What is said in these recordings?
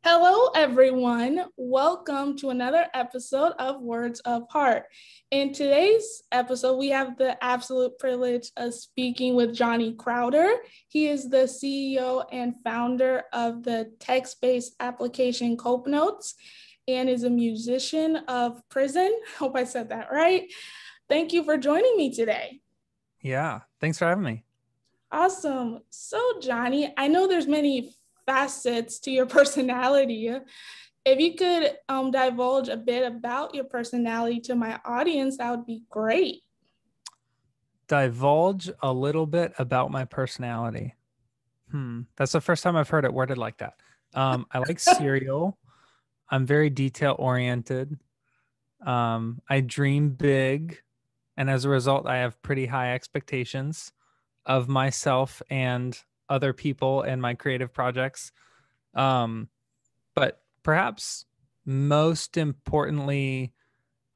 Hello, everyone. Welcome to another episode of Words of Heart. In today's episode, we have the absolute privilege of speaking with Johnny Crowder. He is the CEO and founder of the text-based application Cope Notes and is a musician of prison. Hope I said that right. Thank you for joining me today. Yeah, thanks for having me. Awesome. So, Johnny, I know there's many facets to your personality. If you could divulge a bit about your personality to my audience, that would be great. Divulge a little bit about my personality. That's the first time I've heard it worded like that. I like cereal. I'm very detail oriented. I dream big, and as a result, I have pretty high expectations of myself and other people and my creative projects. Um, but perhaps most importantly,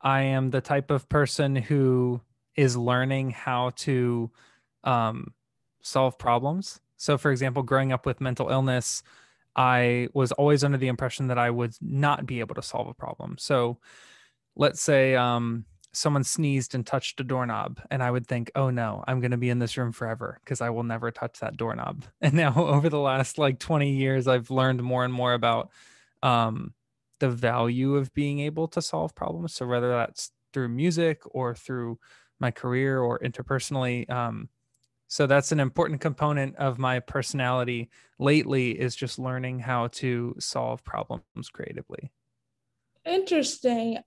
I am the type of person who is learning how to um, solve problems. So, for example, growing up with mental illness, I was always under the impression that I would not be able to solve a problem. So, let's say someone sneezed and touched a doorknob, and I would think, oh no, I'm going to be in this room forever because I will never touch that doorknob. And now, over the last like 20 years, I've learned more and more about um, the value of being able to solve problems. So, whether that's through music or through my career or interpersonally. So that's an important component of my personality lately is just learning how to solve problems creatively. Interesting.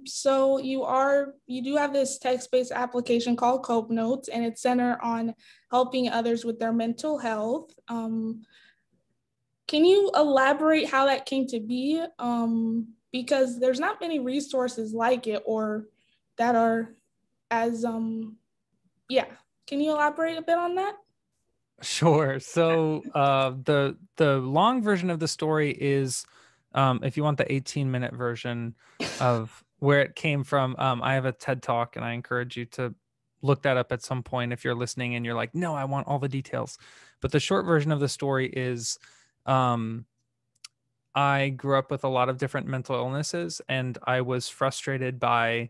So you do have this text-based application called Cope Notes, and it's centered on helping others with their mental health. Can you elaborate how that came to be? Because there's not many resources like it or that are as yeah. Can you elaborate a bit on that? Sure. So the long version of the story is if you want the 18-minute version of where it came from, I have a TED Talk and I encourage you to look that up at some point if you're listening and you're like, no, I want all the details. But the short version of the story is um I grew up with a lot of different mental illnesses and I was frustrated by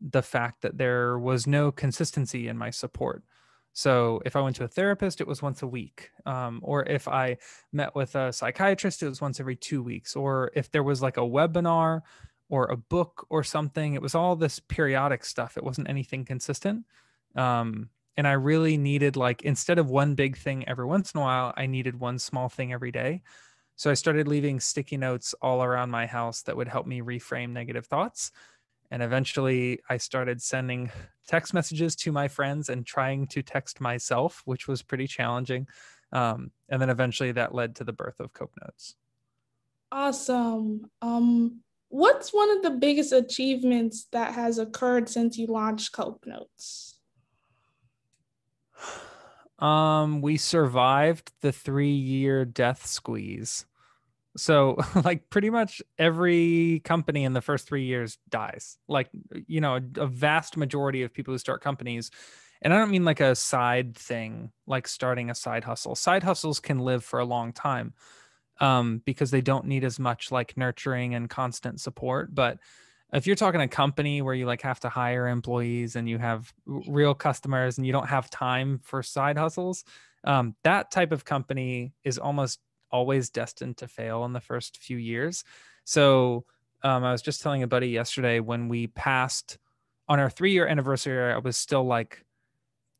the fact that there was no consistency in my support. So if I went to a therapist, it was once a week. Or if I met with a psychiatrist, it was once every 2 weeks. Or if there was like a webinar or a book or something, it was all this periodic stuff. It wasn't anything consistent. And I really needed, like, instead of one big thing every once in a while, I needed one small thing every day. So I started leaving sticky notes all around my house that would help me reframe negative thoughts. And eventually I started sending text messages to my friends and trying to text myself, which was pretty challenging. And then eventually that led to the birth of Cope Notes. Awesome. What's one of the biggest achievements that has occurred since you launched Cope Notes? We survived the 3-year death squeeze. So, like, pretty much every company in the first 3 years dies. Like, a vast majority of people who start companies, and I don't mean like a side thing, like starting a side hustle. Side hustles can live for a long time, because they don't need as much like nurturing and constant support. But if you're talking a company where you like have to hire employees and you have real customers and you don't have time for side hustles, that type of company is almost always destined to fail in the first few years. So I was just telling a buddy yesterday when we passed on our 3-year anniversary, I was still like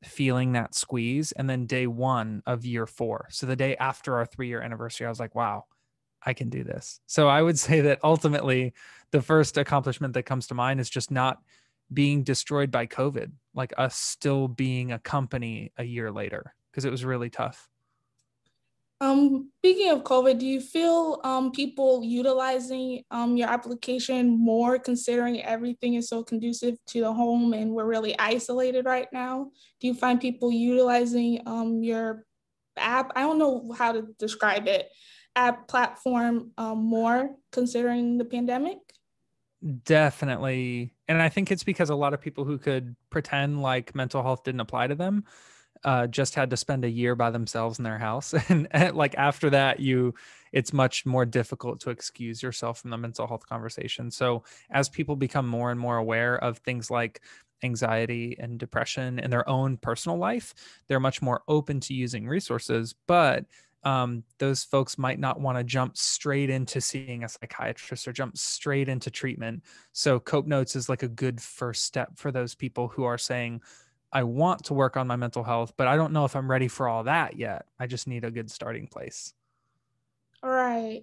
feeling that squeeze. And then day one of year four, so the day after our 3-year anniversary, I was like, wow, I can do this. So I would say that ultimately the first accomplishment that comes to mind is just not being destroyed by COVID, like us still being a company a year later, because it was really tough. Speaking of COVID, do you feel people utilizing your application more considering everything is so conducive to the home and we're really isolated right now? Do you find people utilizing your app? I don't know how to describe it, app platform more considering the pandemic? Definitely. And I think it's because a lot of people who could pretend like mental health didn't apply to them just had to spend a year by themselves in their house. And like after that, it's much more difficult to excuse yourself from the mental health conversation. So as people become more and more aware of things like anxiety and depression in their own personal life, they're much more open to using resources. But those folks might not want to jump straight into seeing a psychiatrist or jump straight into treatment. So Cope Notes is like a good first step for those people who are saying, I want to work on my mental health, but I don't know if I'm ready for all that yet. I just need a good starting place. All right.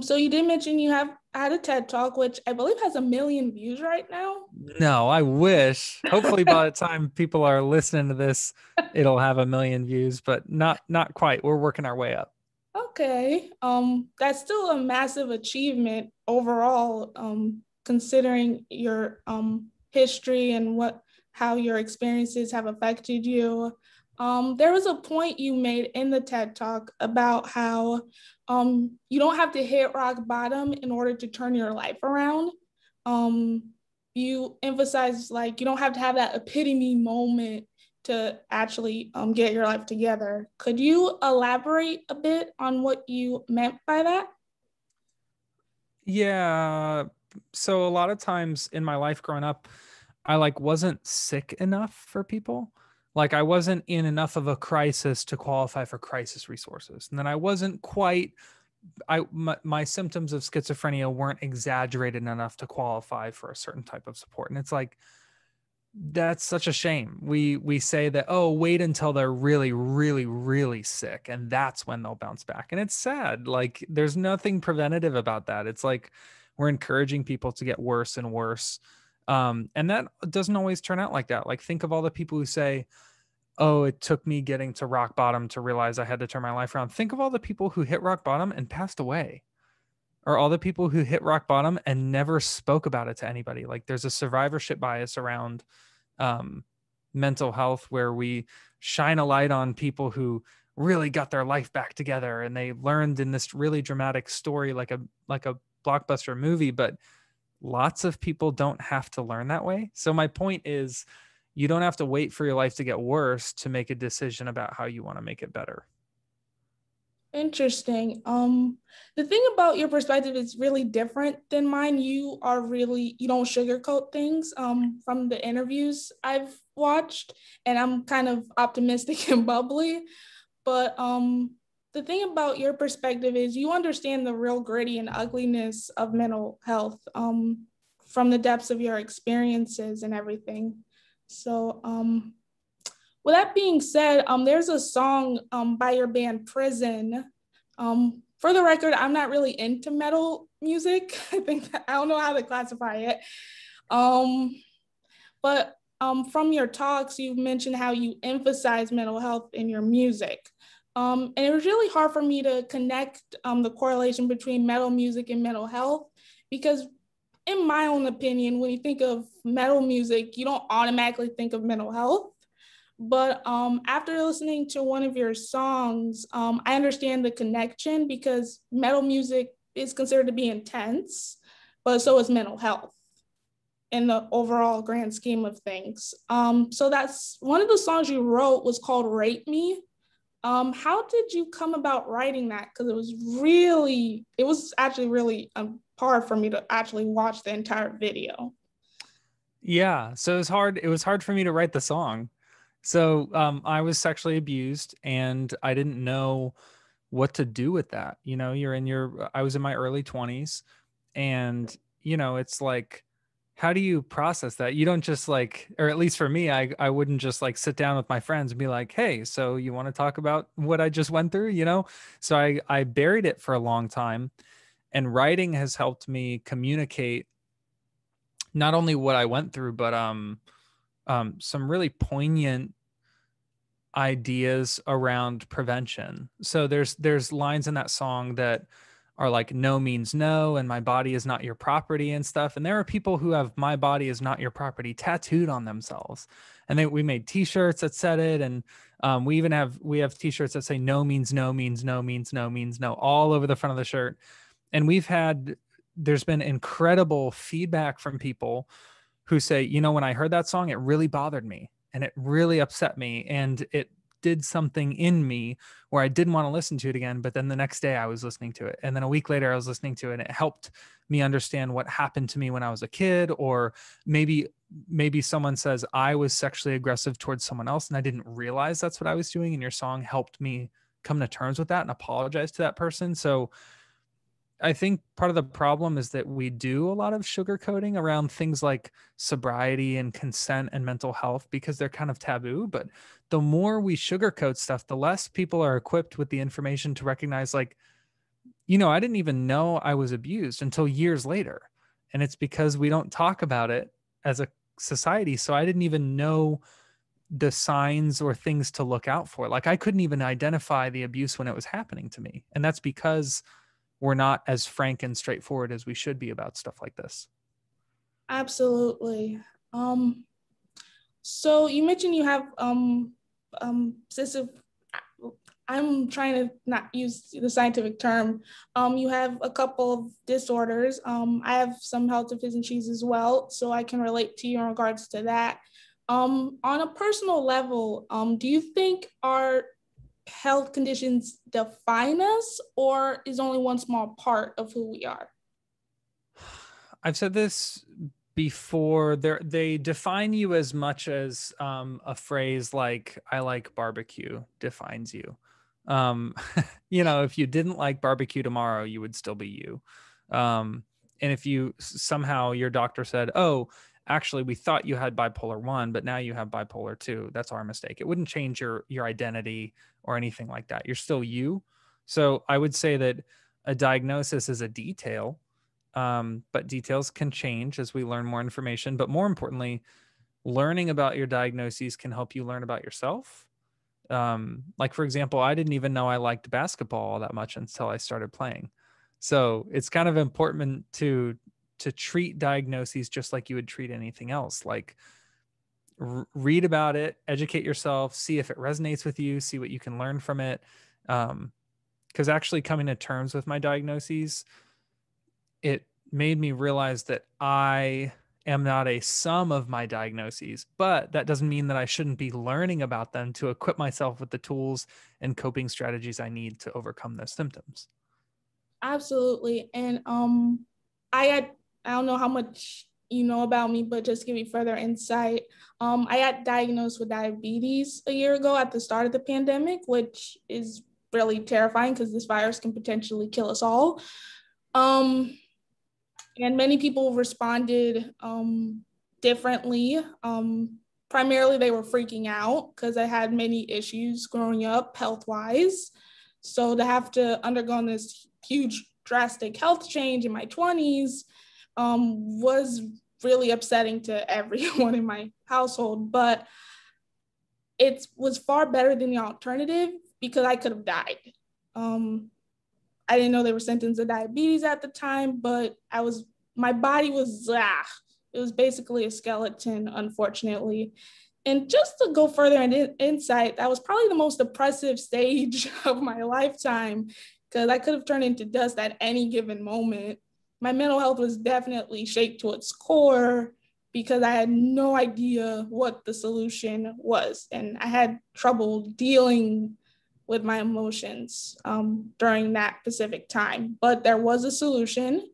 So you did mention you have had a TED Talk, which I believe has 1 million views right now. No, I wish. Hopefully by the time people are listening to this, it'll have 1 million views, but not quite. We're working our way up. Okay. That's still a massive achievement overall, considering your history and how your experiences have affected you. There was a point you made in the TED Talk about how you don't have to hit rock bottom in order to turn your life around. You emphasize like you don't have to have that epitome moment to actually get your life together. Could you elaborate a bit on what you meant by that? Yeah. So a lot of times in my life growing up, I like wasn't sick enough for people. Like I wasn't in enough of a crisis to qualify for crisis resources. And then I wasn't quite my symptoms of schizophrenia weren't exaggerated enough to qualify for a certain type of support. And it's like that's such a shame. We say that, oh, wait until they're really, really, really sick, and that's when they'll bounce back. And it's sad. Like there's nothing preventative about that. It's like we're encouraging people to get worse and worse. And that doesn't always turn out like that. Like think of all the people who say, oh, it took me getting to rock bottom to realize I had to turn my life around. Think of all the people who hit rock bottom and passed away, or all the people who hit rock bottom and never spoke about it to anybody. Like there's a survivorship bias around um, mental health where we shine a light on people who really got their life back together and they learned in this really dramatic story like a blockbuster movie, but lots of people don't have to learn that way. So my point is you don't have to wait for your life to get worse to make a decision about how you want to make it better. Interesting. The thing about your perspective is really different than mine. You don't sugarcoat things from the interviews I've watched, and I'm kind of optimistic and bubbly. But the thing about your perspective is you understand the real gritty and ugliness of mental health from the depths of your experiences and everything. So with that being said, there's a song by your band Prison. For the record, I'm not really into metal music. I don't know how to classify it. But from your talks, you mentioned how you emphasize mental health in your music. And it was really hard for me to connect the correlation between metal music and mental health because in my own opinion, when you think of metal music, you don't automatically think of mental health. But after listening to one of your songs, I understand the connection because metal music is considered to be intense, but so is mental health in the overall grand scheme of things. So that's one of the songs you wrote was called Rape Me. How did you come about writing that? Because it was actually really hard for me to actually watch the entire video. Yeah. So it was hard for me to write the song. So I was sexually abused and I didn't know what to do with that. You know, I was in my early 20s and, you know, it's like, how do you process that? You don't just like, or at least for me, I wouldn't just like sit down with my friends and be like, hey, so you want to talk about what I just went through, you know? So I buried it for a long time, and writing has helped me communicate not only what I went through, but some really poignant ideas around prevention. So there's lines in that song that are like no means no and my body is not your property and stuff. And there are people who have my body is not your property tattooed on themselves. And then we made t-shirts that said it. And we have t-shirts that say no means no means no means no means no all over the front of the shirt. And there's been incredible feedback from people who say, you know, when I heard that song, it really bothered me. and it really upset me, and it did something in me where I didn't want to listen to it again. But then the next day I was listening to it. And then a week later I was listening to it, and it helped me understand what happened to me when I was a kid. Or maybe someone says I was sexually aggressive towards someone else and I didn't realize that's what I was doing. And your song helped me come to terms with that and apologize to that person. So I think part of the problem is that we do a lot of sugarcoating around things like sobriety and consent and mental health because they're kind of taboo. But the more we sugarcoat stuff, the less people are equipped with the information to recognize, like, I didn't even know I was abused until years later. And it's because we don't talk about it as a society. So I didn't even know the signs or things to look out for. Like, I couldn't even identify the abuse when it was happening to me. And that's because we're not as frank and straightforward as we should be about stuff like this. Absolutely. So you mentioned you have obsessive, I'm trying to not use the scientific term. You have a couple of disorders. I have some health deficiencies as well, so I can relate to you in regards to that. On a personal level, do you think our health conditions define us, or is only one small part of who we are? I've said this before. They define you as much as a phrase like "I like barbecue" defines you. Um, if you didn't like barbecue tomorrow, you would still be you. And if you somehow your doctor said, "Oh, actually, we thought you had bipolar 1, but now you have bipolar 2," that's our mistake. It wouldn't change your identity or anything like that. You're still you. So I would say that a diagnosis is a detail, but details can change as we learn more information. But more importantly, learning about your diagnoses can help you learn about yourself. Like, for example, I didn't even know I liked basketball all that much until I started playing. So it's kind of important to treat diagnoses just like you would treat anything else. Like, read about it, educate yourself, see if it resonates with you, see what you can learn from it. Because actually coming to terms with my diagnoses, it made me realize that I am not a sum of my diagnoses, but that doesn't mean that I shouldn't be learning about them to equip myself with the tools and coping strategies I need to overcome those symptoms. Absolutely. And I don't know how much you know about me, but just to give you further insight, I got diagnosed with diabetes a year ago at the start of the pandemic, which is really terrifying because this virus can potentially kill us all. Um, and many people responded differently. Primarily, they were freaking out because I had many issues growing up health-wise. So to have to undergo this huge, drastic health change in my 20s was really upsetting to everyone in my household. But it was far better than the alternative because I could have died. I didn't know they were symptoms of diabetes at the time, but my body was, it was basically a skeleton, unfortunately. And just to go further into insight, that was probably the most depressive stage of my lifetime because I could have turned into dust at any given moment. My mental health was definitely shaken to its core because I had no idea what the solution was. And I had trouble dealing with my emotions during that specific time. But there was a solution.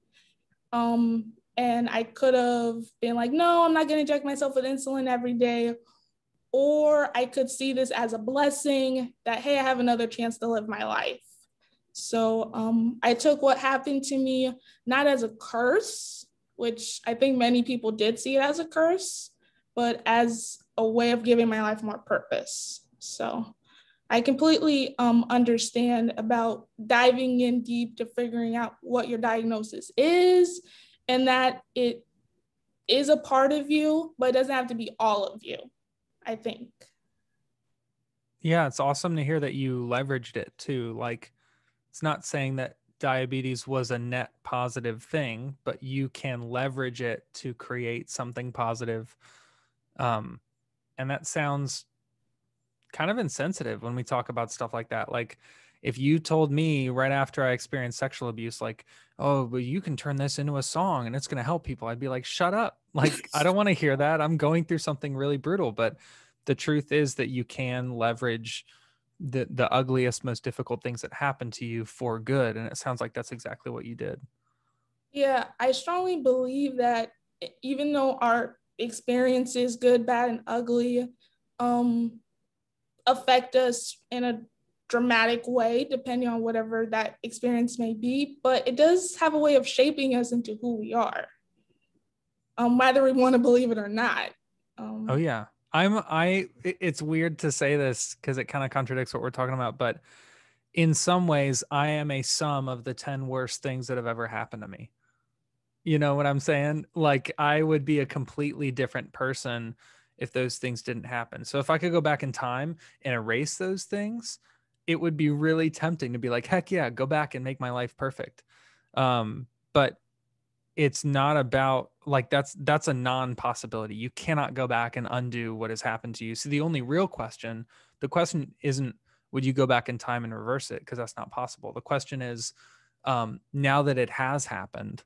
And I could have been like, no, I'm not going to inject myself with insulin every day. Or I could see this as a blessing that, hey, I have another chance to live my life. So I took what happened to me not as a curse, which I think many people did see it as a curse, but as a way of giving my life more purpose. So I completely understand about diving in deep to figuring out what your diagnosis is and that it is a part of you, but it doesn't have to be all of you, I think. Yeah, it's awesome to hear that you leveraged it too. Like, it's not saying that diabetes was a net positive thing, but you can leverage it to create something positive. And that sounds kind of insensitive when we talk about stuff like that. Like, if you told me right after I experienced sexual abuse, like, oh, but you can turn this into a song and it's going to help people, I'd be like, shut up. Like, I don't want to hear that. I'm going through something really brutal. But the truth is that you can leverage the ugliest, most difficult things that happen to you for good. And it sounds like that's exactly what you did. Yeah, I strongly believe that even though our experiences, good, bad, and ugly, um, affect us in a dramatic way, depending on whatever that experience may be, but it does have a way of shaping us into who we are, whether we want to believe it or not. Oh yeah. It's weird to say this because it kind of contradicts what we're talking about, but in some ways I am a sum of the 10 worst things that have ever happened to me. You know what I'm saying? Like I would be a completely different person if those things didn't happen. So if I could go back in time and erase those things, it would be really tempting to be like, heck yeah, go back and make my life perfect. But it's not about like that's a non-possibility. You cannot go back and undo what has happened to you. So the only real question, the question isn't would you go back in time and reverse it, because that's not possible. The question is, now that it has happened,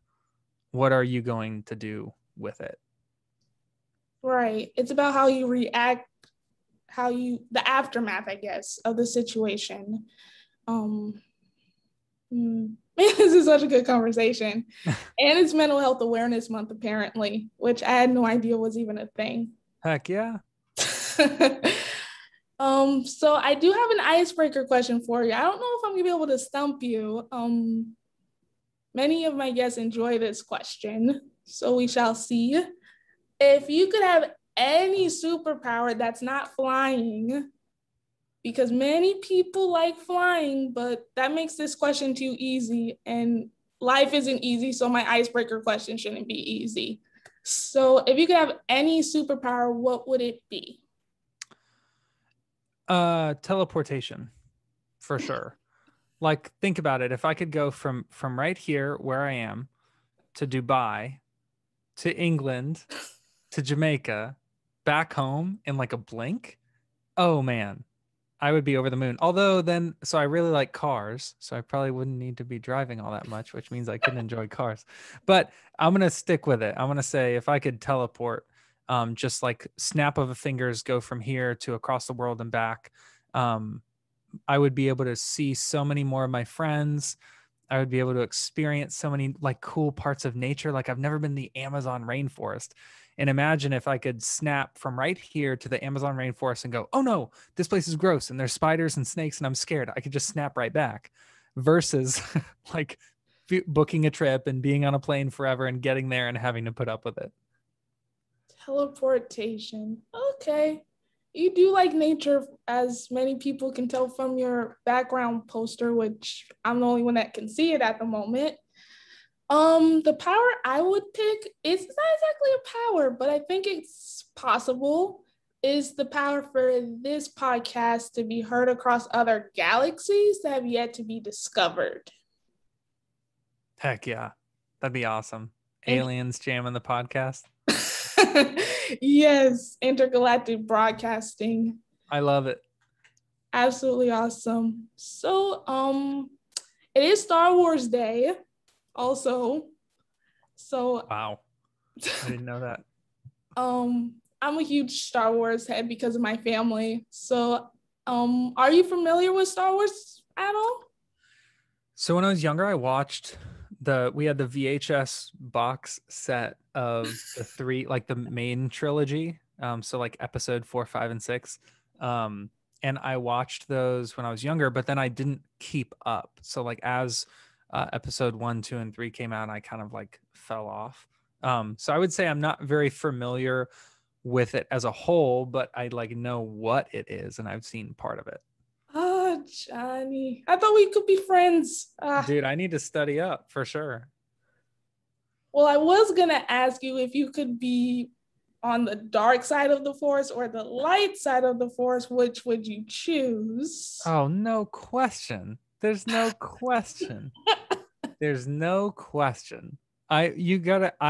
what are you going to do with it? Right. It's about how you react, the aftermath, I guess, of the situation. Um, this is such a good conversation. And it's Mental Health Awareness Month, apparently, which I had no idea was even a thing. Heck yeah. So I do have an icebreaker question for you. I don't know if I'm gonna be able to stump you. Many of my guests enjoy this question, so we shall see. If you could have any superpower that's not flying, because many people like flying, but that makes this question too easy, and life isn't easy, so my icebreaker question shouldn't be easy. So if you could have any superpower, what would it be? Teleportation, for sure. Like think about it. If I could go from right here where I am to Dubai to England to Jamaica back home in like a blink, oh man, I would be over the moon. Although then, so I really like cars, so I probably wouldn't need to be driving all that much, which means I couldn't enjoy cars. But I'm gonna stick with it. I'm gonna say if I could teleport, just like snap of a fingers, go from here to across the world and back, um, I would be able to see so many more of my friends. I would be able to experience so many like cool parts of nature. Like I've never been in the Amazon rainforest. And imagine if I could snap from right here to the Amazon rainforest and go, oh no, this place is gross and there's spiders and snakes and I'm scared. I could just snap right back versus like booking a trip and being on a plane forever and getting there and having to put up with it. Teleportation. Okay. You do like nature, as many people can tell from your background poster, which I'm the only one that can see it at the moment. The power I would pick is not exactly a power, but I think it's possible, is the power for this podcast to be heard across other galaxies that have yet to be discovered. Heck yeah. That'd be awesome. And Aliens jamming the podcast. yes, intergalactic broadcasting. I love it. Absolutely awesome. So, it is Star Wars Day also. So, Wow. I didn't know that. I'm a huge Star Wars head because of my family. So, are you familiar with Star Wars at all? So when I was younger, I watched we had the VHS box set of the three, like the main trilogy. So like episode 4, 5, and 6. And I watched those when I was younger, but then I didn't keep up. So like as episode 1, 2, and 3 came out, I kind of like fell off. So I would say I'm not very familiar with it as a whole, but I like know what it is and I've seen part of it. Oh, Johnny. I thought we could be friends. Dude, I need to study up for sure. Well, I was going to ask you if you could be on the dark side of the force or the light side of the force. Which would you choose? Oh, no question. There's no question. There's no question. I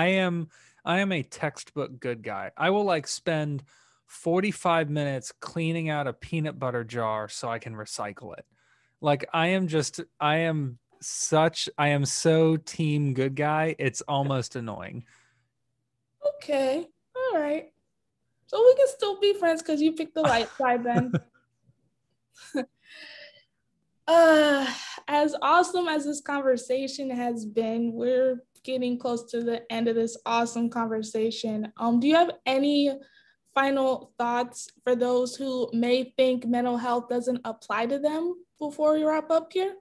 am a textbook good guy. I will like spend 45 minutes cleaning out a peanut butter jar so I can recycle it. Like I am so team good guy. It's almost annoying. Okay. All right. So we can still be friends because you picked the light side then. As awesome as this conversation has been, we're getting close to the end of this awesome conversation. Do you have any final thoughts for those who may think mental health doesn't apply to them before we wrap up here?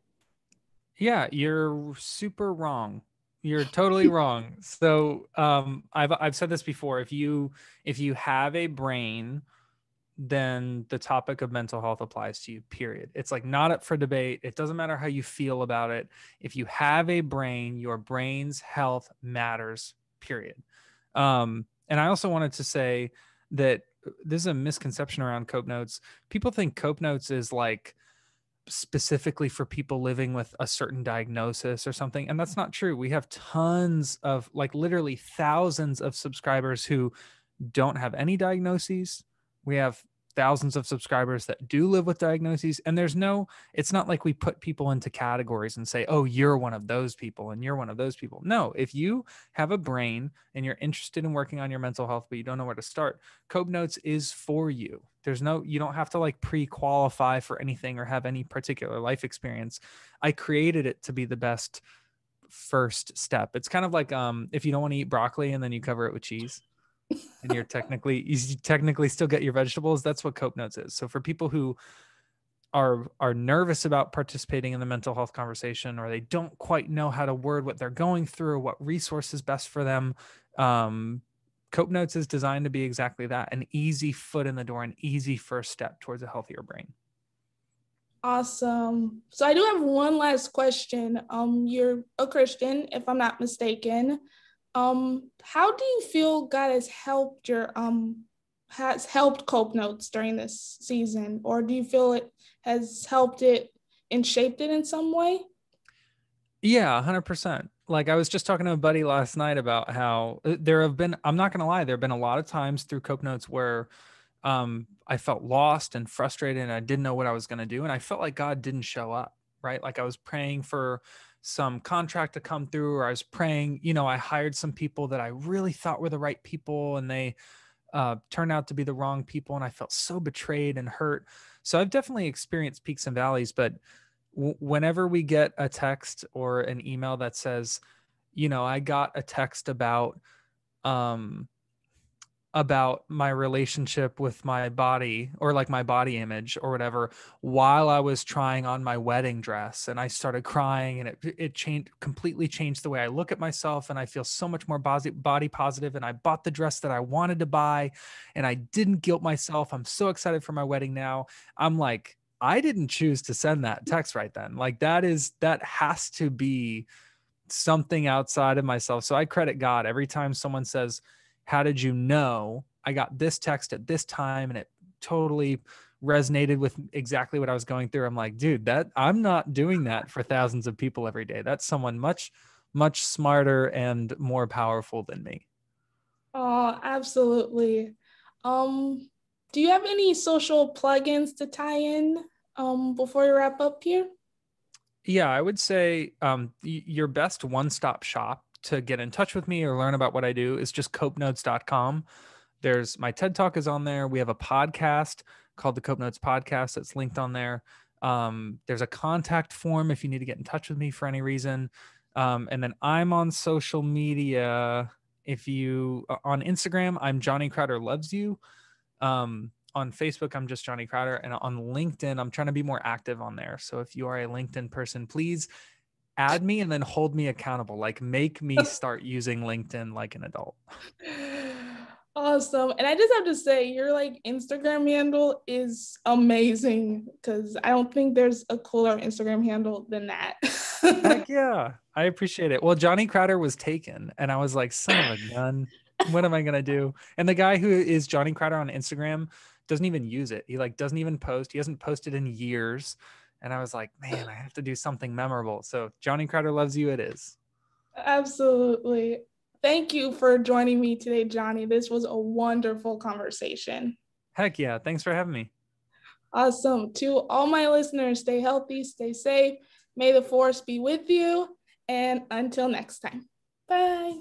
Yeah, you're super wrong. You're totally wrong. So I've said this before. If you have a brain, then the topic of mental health applies to you, period. It's like not up for debate. It doesn't matter how you feel about it. If you have a brain, your brain's health matters, period. And I also wanted to say that this is a misconception around Cope Notes. People think Cope Notes is like specifically for people living with a certain diagnosis or something. And that's not true. We have tons of, like, literally thousands of subscribers who don't have any diagnoses. We have thousands of subscribers that do live with diagnoses. And it's not like we put people into categories and say, oh, you're one of those people and you're one of those people. No, if you have a brain and you're interested in working on your mental health, but you don't know where to start, Cope Notes is for you. You don't have to like pre-qualify for anything or have any particular life experience. I created it to be the best first step. It's kind of like if you don't want to eat broccoli and then you cover it with cheese and you technically still get your vegetables. That's what Cope Notes is. So for people who are nervous about participating in the mental health conversation, or they don't quite know how to word what they're going through, or what resource is best for them, Cope Notes is designed to be exactly that: an easy foot in the door, an easy first step towards a healthier brain. Awesome. So I do have one last question. You're a Christian, if I'm not mistaken. How do you feel God has helped Cope Notes during this season, or do you feel it has helped it and shaped it in some way? Yeah, 100%. Like I was just talking to a buddy last night about how I'm not going to lie, there have been a lot of times through Cope Notes where I felt lost and frustrated and I didn't know what I was going to do. And I felt like God didn't show up, right? Like I was praying for some contract to come through, or I was praying, I hired some people that I really thought were the right people and they turned out to be the wrong people. And I felt so betrayed and hurt. So I've definitely experienced peaks and valleys, but whenever we get a text or an email that says, I got a text um, about my relationship with my body, or like my body image or whatever, while I was trying on my wedding dress, and I started crying, and it completely changed the way I look at myself, and I feel so much more body positive, and I bought the dress that I wanted to buy and I didn't guilt myself. I'm so excited for my wedding now. I'm like, I didn't choose to send that text right then. Like that has to be something outside of myself. So I credit God every time someone says, how did you know I got this text at this time and it totally resonated with exactly what I was going through? I'm like, dude, that I'm not doing that for thousands of people every day. That's someone much, much smarter and more powerful than me. Oh, absolutely. Um, do you have any social plugins to tie in before we wrap up here? Yeah, I would say your best one-stop shop to get in touch with me or learn about what I do is just copenotes.com. There's my TED Talk is on there. We have a podcast called the Cope Notes Podcast that's linked on there. There's a contact form if you need to get in touch with me for any reason. And then I'm on social media. If you on Instagram, I'm Johnny Crowder Loves You. On Facebook, I'm just Johnny Crowder. And on LinkedIn, I'm trying to be more active on there. So if you are a LinkedIn person, please add me and then hold me accountable. Like make me start using LinkedIn like an adult. Awesome. And I just have to say, your like Instagram handle is amazing, because I don't think there's a cooler Instagram handle than that. Heck yeah. I appreciate it. Well, Johnny Crowder was taken and I was like, son of a gun. What am I going to do? And the guy who is Johnny Crowder on Instagram doesn't even use it. He like doesn't even post. He hasn't posted in years. And I was like, man, I have to do something memorable. So Johnny Crowder Loves You, it is. Absolutely. Thank you for joining me today, Johnny. This was a wonderful conversation. Heck yeah. Thanks for having me. Awesome. To all my listeners, stay healthy, stay safe. May the force be with you. And until next time, bye.